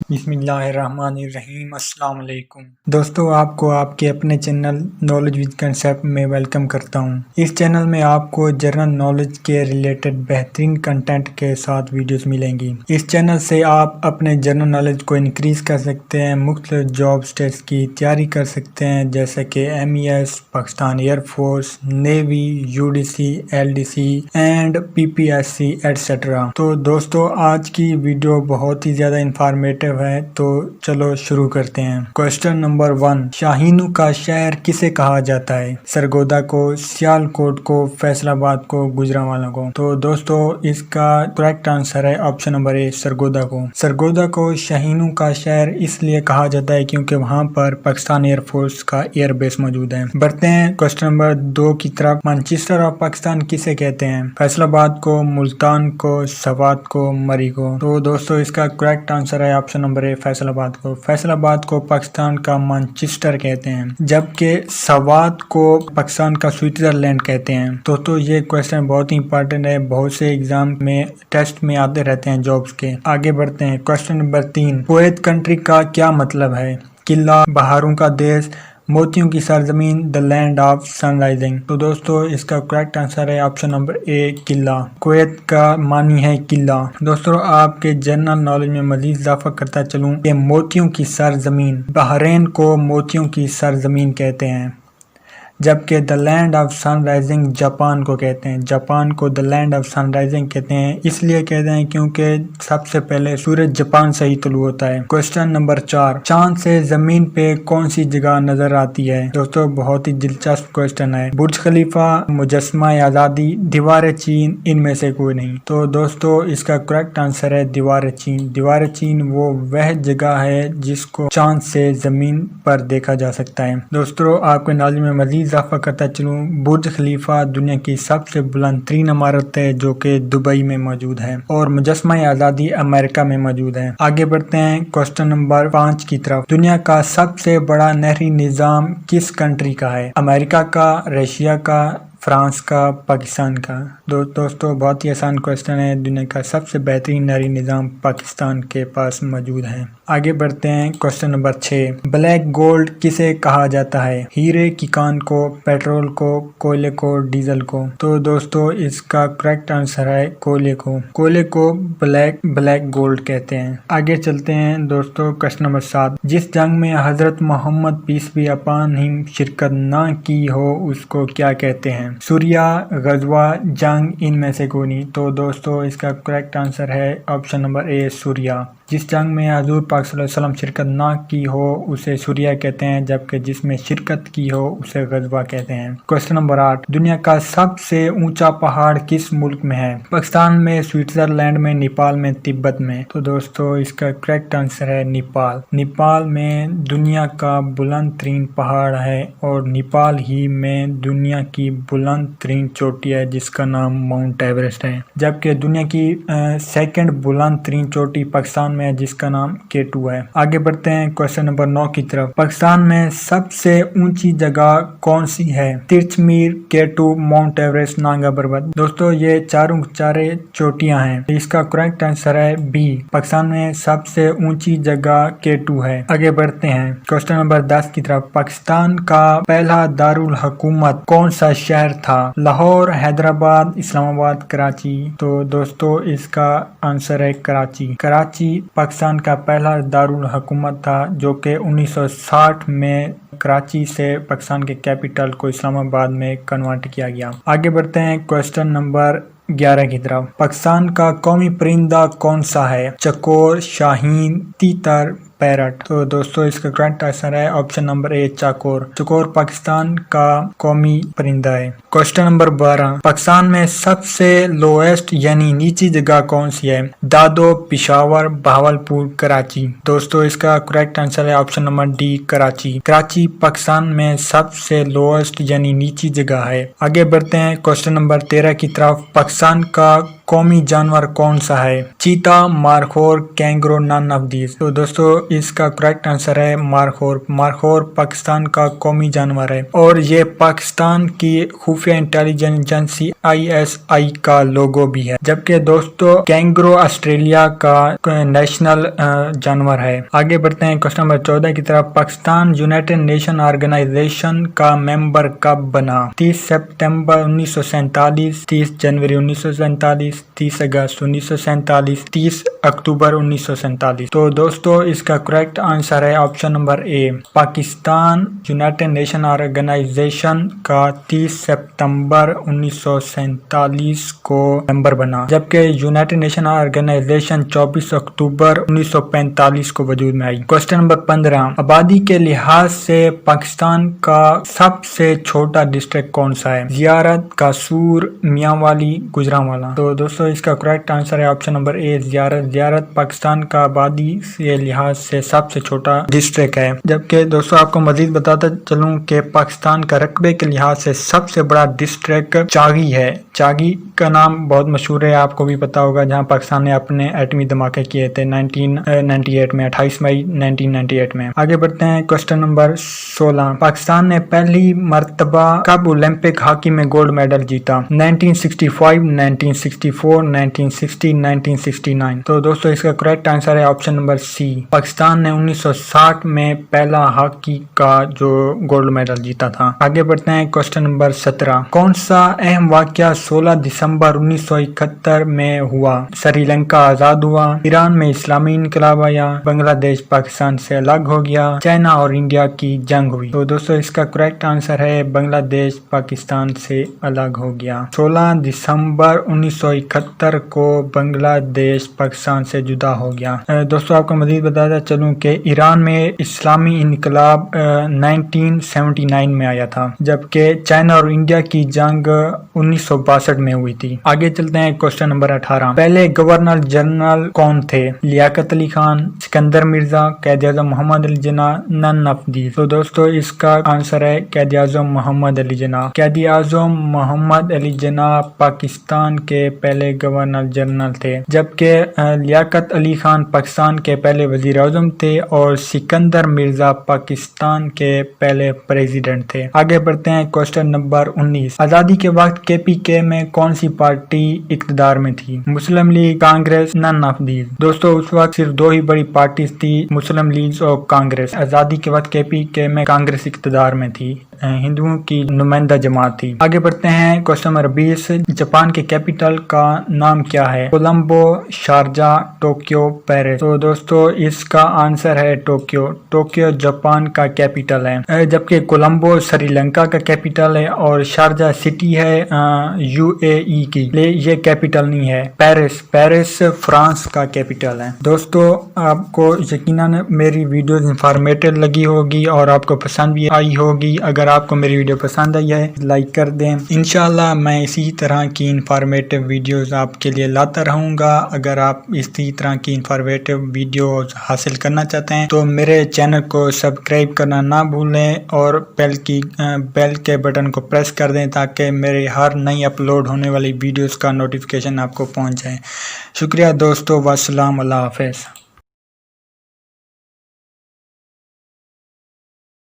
बिस्मिल्लाहिर्रहमानिर्रहीम। अस्सलाम वालेकुम दोस्तों, आपको आपके अपने चैनल नॉलेज विद कंसेप्ट में वेलकम करता हूं। इस चैनल में आपको जनरल नॉलेज के रिलेटेड बेहतरीन कंटेंट के साथ वीडियोस मिलेंगी। इस चैनल से आप अपने जनरल नॉलेज को इंक्रीज कर सकते हैं, मुख्तलिफ जॉब टेस्ट की तैयारी कर सकते हैं जैसे कि MES, Pakistan air force, navy, UDC, LDC and PPSC etcetera. तो दोस्तों, आज की वीडियो बहुत ही ज्यादा इंफॉर्मेटिव है, तो चलो शुरू करते हैं। क्वेश्चन नंबर 1, शाहीनों का शहर किसे कहा जाता है? सरगोदा को, सियालकोट को, फैसलाबाद को, गुजरांवाला को। तो दोस्तों, इसका करेक्ट आंसर है ऑप्शन नंबर ए, सरगोदा को। सरगोदा को शाहीनों का शहर इसलिए कहा जाता है क्योंकि वहां पर पाकिस्तान एयरफोर्स का एयरबेस मौजूद है। बढ़ते हैं क्वेश्चन नंबर 2 की तरफ। मैनचेस्टर ऑफ पाकिस्तान किसे कहते हैं? फैसलाबाद को, मुल्तान को, सवात को, मरी को। तो दोस्तों, इसका करेक्ट आंसर है ऑप्शन नंबर ए, फैसलाबाद को। फैसलाबाद को पाकिस्तान का मैनचेस्टर कहते हैं, जबकि सवात को पाकिस्तान का स्विट्जरलैंड कहते हैं। तो ये क्वेश्चन बहुत ही इंपॉर्टेंट है, बहुत से एग्जाम में टेस्ट में आते रहते हैं जॉब्स के। आगे बढ़ते हैं क्वेश्चन नंबर 3, कुवैत कंट्री का क्या मतलब है? किला, बहारों का देश, मोतियों की सरजमीन, द लैंड ऑफ सनराइजिंग। तो दोस्तों, इसका करेक्ट आंसर है ऑप्शन नंबर ए, किला। कुवैत का मानी है किला। दोस्तों, आपके जनरल नॉलेज में मजीद इजाफा करता चलूं कि मोतियों की सरजमीन, बहरीन को मोतियों की सरजमीन कहते हैं, जबकि the land of sunrising Japan को कहते हैं। जापान को द लैंड ऑफ सनराइजिंग कहते हैं, इसलिए कहते हैं क्योंकि सबसे पहले सूरज जापान से ही तुलू होता है। क्वेश्चन नंबर 4, चांद से जमीन पे कौन सी जगह नजर आती है? दोस्तों, बहुत ही दिलचस्प क्वेश्चन है। बुर्ज खलीफा, मुजस्मा आजादी, दीवार चीन, इनमें से कोई नहीं। तो दोस्तों, इसका करेक्ट आंसर है दीवार चीन। दीवार चीन वो वह जगह है जिसको चांद से जमीन पर देखा जा सकता है। दोस्तों, आपके नॉलेज में मजीद इजाफा करता चलूं, बुर्ज खलीफा दुनिया की सबसे बुलंद तरीन इमारत है जो कि दुबई में मौजूद है, और मुजस्मा आजादी अमेरिका में मौजूद है। आगे बढ़ते हैं क्वेश्चन नंबर 5 की तरफ। दुनिया का सबसे बड़ा नहरी निजाम किस कंट्री का है? अमेरिका का, रशिया का, फ्रांस का, पाकिस्तान का। दोस्तों, बहुत ही आसान क्वेश्चन है। दुनिया का सबसे बेहतरीन नहरी निजाम पाकिस्तान के पास मौजूद है। आगे बढ़ते हैं क्वेश्चन नंबर 6, ब्लैक गोल्ड किसे कहा जाता है? हीरे की कान को, पेट्रोल को, कोयले को, डीजल को। तो दोस्तों, इसका करेक्ट आंसर है कोयले को। कोयले को ब्लैक गोल्ड कहते हैं। आगे चलते हैं दोस्तों, क्वेश्चन नंबर 7, जिस जंग में हजरत Muhammad peace be upon him शिरकत ना की हो उसको क्या कहते हैं? सूर्या, गजवा, जंग, इनमें से कोई नहीं। तो दोस्तों, इसका करेक्ट आंसर है ऑप्शन नंबर ए, सूर्या। जिस जंग में हजूर पाक सल्लल्लाहु अलैहि वसल्लम शिरकत ना की हो उसे सूर्या कहते हैं, जबकि जिसमें शिरकत की हो उसे गजवा कहते हैं। क्वेश्चन नंबर 8, दुनिया का सबसे ऊंचा पहाड़ किस मुल्क में है? पाकिस्तान में, स्विट्जरलैंड में, नेपाल में, तिब्बत में। तो दोस्तों, इसका करेक्ट आंसर है नेपाल। नेपाल में दुनिया का बुलंद तरीन पहाड़ है, और नेपाल ही में दुनिया की बुलंद तरीन चोटी है जिसका नाम माउंट एवरेस्ट है, जबकि दुनिया की सेकंड बुलंद तरीन चोटी पाकिस्तान में जिसका नाम K2 है। आगे बढ़ते हैं क्वेश्चन नंबर 9 की तरफ। पाकिस्तान में सबसे ऊंची जगह कौन सी है? तिरछमीर, K2, माउंट एवरेस्ट, नांगा पर्वत। दोस्तों, ये चारों चोटियां हैं। इसका करेक्ट आंसर है बी, पाकिस्तान में सबसे ऊंची जगह K2 है। आगे बढ़ते हैं क्वेश्चन नंबर 10 की तरफ। पाकिस्तान का पहला दारुल हुकूमत कौन सा शहर था? लाहौर, हैदराबाद, इस्लामाबाद, कराची। तो दोस्तों, इसका आंसर है कराची। कराची पाकिस्तान का पहला दारुल हुकूमत था, जो कि 1960 में कराची से पाकिस्तान के कैपिटल को इस्लामाबाद में कन्वर्ट किया गया। आगे बढ़ते हैं क्वेश्चन नंबर 11 की तरफ। पाकिस्तान का कौमी परिंदा कौन सा है? चकोर, शाहीन, तीतर, पैरट। तो दोस्तों, इसका करेक्ट आंसर है ऑप्शन नंबर ए, चकोर। चकोर पाकिस्तान का कौमी परिंदा है। क्वेश्चन नंबर 12, पाकिस्तान में सबसे लोएस्ट यानी नीची जगह कौन सी है? दादो, पिशावर, बहावलपुर, कराची। दोस्तों, इसका करेक्ट आंसर है option number D, Karachi. Karachi Pakistan में सबसे लोएस्ट यानी नीची जगह है। आगे बढ़ते हैं क्वेश्चन नंबर 13 की तरफ। पाकिस्तान का قوमी जानवर कौन सा है? चीता, markhor, kangaroo, none of these. तो दोस्तों इसका करेक्ट आंसर है मारखोर। मारखोर पाकिस्तान का कौमी जानवर है और ये पाकिस्तान की खुफिया इंटेलिजेंस एजेंसी ISI का लोगो भी है। जबकि दोस्तों कैंगरो ऑस्ट्रेलिया का नेशनल जानवर है। आगे बढ़ते हैं क्वेश्चन नंबर 14 की तरफ। पाकिस्तान यूनाइटेड नेशन ऑर्गेनाइजेशन का मेंबर कब बना? 30 सितंबर 1947, 30 जनवरी 1947, 30 अगस्त 1947, 30 अक्टूबर 1947। तो दोस्तों इसका करेक्ट आंसर है option number A. Pakistan United Nation Organisation का 30 सितंबर 1947 को मेंबर बना, जबकि यूनाइटेड नेशन ऑर्गेनाइजेशन 24 अक्टूबर 1945 को वजूद में आई। क्वेश्चन नंबर 15, आबादी के लिहाज से पाकिस्तान का सबसे छोटा डिस्ट्रिक्ट कौन सा है? जियारत, कासूर, मियांवाली, गुजरांवाला। तो दोस्तों इसका करेक्ट आंसर है ऑप्शन नंबर ए जियारत। जियारत पाकिस्तान का आबादी के लिहाज से सबसे छोटा डिस्ट्रिक्ट है। जबकि दोस्तों आपको मजीद बताता चलूं कि पाकिस्तान का रकबे के लिहाज से सबसे बड़ा डिस्ट्रिक्ट चागी है। चागी का नाम बहुत मशहूर है, आपको भी पता होगा, जहां पाकिस्तान ने अपने एटमी धमाके किए थे 1998 में, 28 मई 1998 में। आगे बढ़ते हैं क्वेश्चन नंबर 16। पाकिस्तान ने पहली मर्तबा कब ओलंपिक हॉकी में गोल्ड मेडल जीता? 1965, 1964, 1960, 1969। तो दोस्तों इसका करेक्ट आंसर है ऑप्शन नंबर सी। पाकिस्तान ने 1960 में पहला हॉकी का जो गोल्ड मेडल जीता था। आगे बढ़ते हैं क्वेश्चन नंबर 17। कौन सा अहम वाकया 16 दिसंबर 1971 में हुआ? श्रीलंका आजाद हुआ, ईरान में इस्लामी इनकलाब आया, बांग्लादेश पाकिस्तान से अलग हो गया, चाइना और इंडिया की जंग हुई। तो दोस्तों इसका करेक्ट आंसर है बांग्लादेश पाकिस्तान से अलग हो गया। 16 दिसंबर 1971 को बांग्लादेश पाकिस्तान से जुदा हो गया। दोस्तों आपको मजीद बताता चलूं कि ईरान में इस्लामी इनकलाब 1979 में आया था, जबकि चाइना और इंडिया की जंग 1962 में हुई थी। आगे चलते हैं क्वेश्चन नंबर 18। पहले गवर्नर जनरल कौन थे? लियाकत अली खान, सिकंदर मिर्जा, कैद आजम Mohammad Ali Jinnah, none of these. तो दोस्तों इसका आंसर है कैद आजम मोहम्मद अली जिन्ना। कैद आजम मोहम्मद अली जिन्ना पाकिस्तान के पहले गवर्नर जनरल थे, जबकि लियाकत अली खान पाकिस्तान के पहले वजीर आजम थे और सिकंदर मिर्जा पाकिस्तान के पहले प्रेसिडेंट थे। आगे बढ़ते हैं क्वेश्चन नंबर 19। आजादी के वक्त KPK में कौन सी पार्टी इक़्तिदार में थी? Muslim League, Congress, none of these. दोस्तों उस वक्त सिर्फ दो ही बड़ी पार्टी थी, मुस्लिम लीग और कांग्रेस। आजादी के वक्त KPK में कांग्रेस इक़्तिदार में थी, हिंदुओं की नुमाइंदा जमात थी। आगे बढ़ते हैं क्वेश्चन नंबर 20। जापान के कैपिटल का नाम क्या है? Colombo, Sharjah, Tokyo, Paris. तो दोस्तों इसका आंसर है टोक्यो। टोक्यो जापान का कैपिटल है, जबकि कोलंबो श्रीलंका का कैपिटल है और शारजा सिटी है UAE की, ये कैपिटल नहीं है। पेरिस फ्रांस का कैपिटल है। दोस्तों आपको यकीनन मेरी वीडियो इंफॉर्मेटिव लगी होगी और आपको पसंद भी आई होगी। अगर आपको मेरी वीडियो पसंद आई है लाइक कर दें। इंशाल्लाह मैं इसी तरह की इंफॉर्मेटिव वीडियोस आपके लिए लाता रहूँगा। अगर आप इसी तरह की इंफॉर्मेटिव वीडियोस हासिल करना चाहते हैं तो मेरे चैनल को सब्सक्राइब करना ना भूलें और बेल के बटन को प्रेस कर दें ताकि मेरे हर नई अपलोड होने वाली वीडियोस का नोटिफिकेशन आपको पहुँच जाए। शुक्रिया दोस्तों, वस्सलाम, अल्लाह हाफ़िज़।